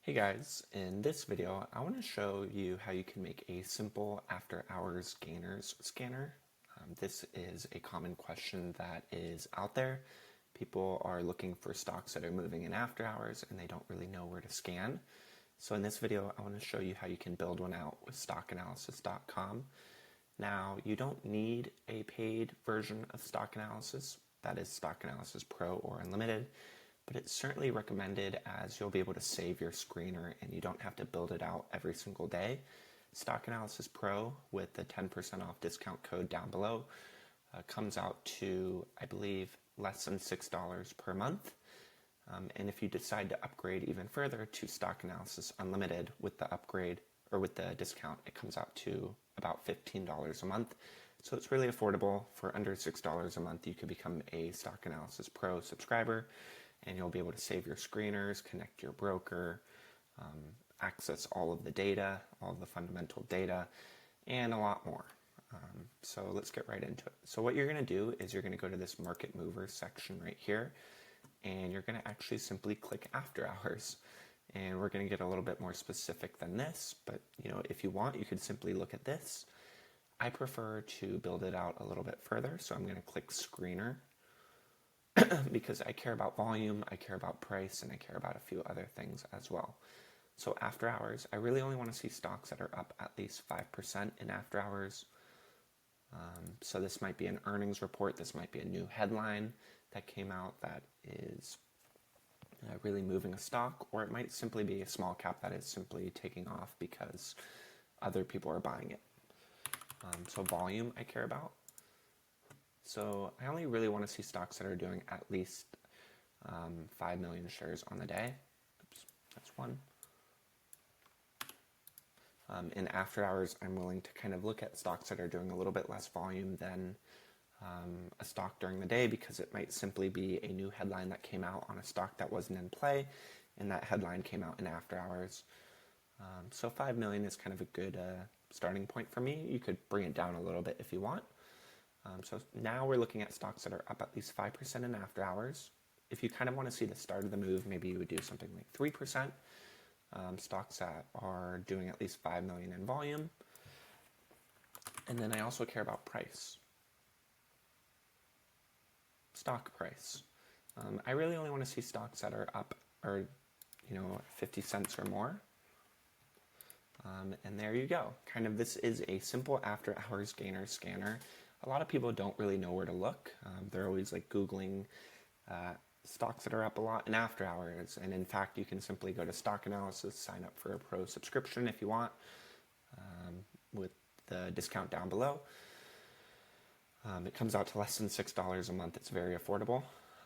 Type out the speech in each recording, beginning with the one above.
Hey guys, in this video I want to show you how you can make a simple after hours gainers scanner. This is a common question that is out there. People are looking for stocks that are moving in after hours and they don't really know where to scan. So in this video I want to show you how you can build one out with stockanalysis.com. Now you don't need a paid version of Stock Analysis, that is Stock Analysis Pro or Unlimited, but it's certainly recommended as you'll be able to save your screener and you don't have to build it out every single day. Stock Analysis Pro with the 10% off discount code down below comes out to, I believe, less than $6 per month. And if you decide to upgrade even further to Stock Analysis Unlimited with the upgrade or with the discount, it comes out to about $15 a month. So it's really affordable. For under $6 a month, you could become a Stock Analysis Pro subscriber and you'll be able to save your screeners, connect your broker, access all of the data, all of the fundamental data, and a lot more. So let's get right into it. So what you're going to do is you're going to go to this market movers section right here, and you're going to actually simply click after hours. And we're going to get a little bit more specific than this, but if you want, you could simply look at this. I prefer to build it out a little bit further, so I'm going to click screener because I care about volume, I care about price, and I care about a few other things as well. So after hours, I really only want to see stocks that are up at least 5% in after hours. So this might be an earnings report, this might be a new headline that came out that is really moving a stock, or it might simply be a small cap that is simply taking off because other people are buying it. So volume I care about. So I only really want to see stocks that are doing at least 5 million shares on the day. Oops, that's one. In after hours, I'm willing to kind of look at stocks that are doing a little bit less volume than a stock during the day, because it might simply be a new headline that came out on a stock that wasn't in play, and that headline came out in after hours. So 5 million is kind of a good starting point for me. You could bring it down a little bit if you want. So now we're looking at stocks that are up at least 5% in after hours. If you kind of want to see the start of the move, maybe you would do something like 3%. Stocks that are doing at least 5 million in volume. And then I also care about price. Stock price. I really only want to see stocks that are up or 50 cents or more. And there you go. Kind of this is a simple after hours gainer scanner. A lot of people don't really know where to look. They're always like Googling stocks that are up a lot in after hours. And in fact, you can simply go to Stock Analysis, sign up for a pro subscription if you want, with the discount down below. It comes out to less than $6 a month. It's very affordable.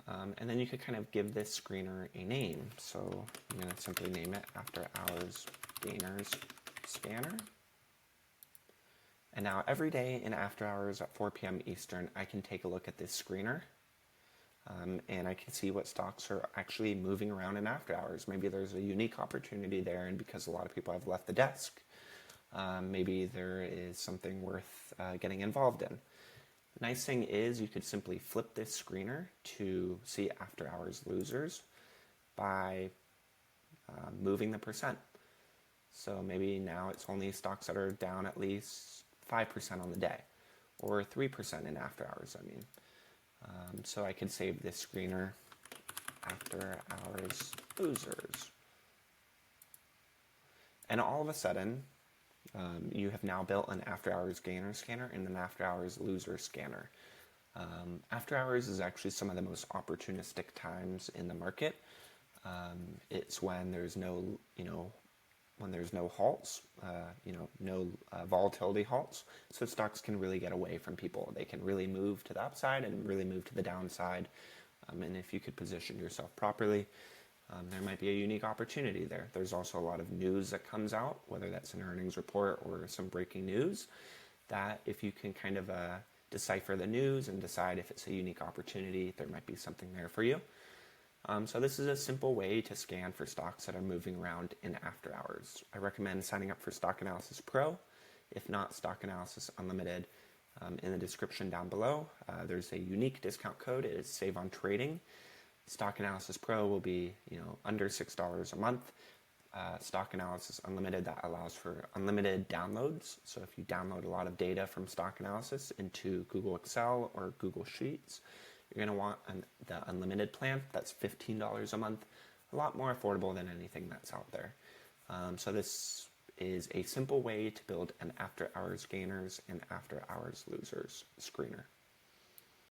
And then you could kind of give this screener a name. So I'm going to simply name it After Hours Gainers Scanner. And now every day in after hours at 4 p.m. Eastern, I can take a look at this screener. And I can see what stocks are actually moving around in after hours. Maybe there's a unique opportunity there, and because a lot of people have left the desk, maybe there is something worth getting involved in. The nice thing is you could simply flip this screener to see after hours losers by moving the percent. So maybe now it's only stocks that are down at least 5% on the day, or 3% in after hours, I mean. So I could save this screener after hours losers. And all of a sudden, you have now built an after hours gainer scanner and an after hours loser scanner. After hours is actually some of the most opportunistic times in the market. It's when there's no, when there's no halts, no volatility halts. So stocks can really get away from people. They can really move to the upside and really move to the downside. And if you could position yourself properly, there might be a unique opportunity there. There's also a lot of news that comes out, whether that's an earnings report or some breaking news, that if you can kind of decipher the news and decide if it's a unique opportunity, there might be something there for you. So this is a simple way to scan for stocks that are moving around in after hours. I recommend signing up for Stock Analysis Pro. If not, Stock Analysis Unlimited. In the description down below, there's a unique discount code. It is Save on Trading. Stock Analysis Pro will be under $6 a month. Stock Analysis Unlimited that allows for unlimited downloads. So if you download a lot of data from Stock Analysis into Google Excel or Google Sheets, you're going to want the unlimited plan. That's $15 a month, a lot more affordable than anything that's out there. So this is a simple way to build an after hours gainers and after hours losers screener.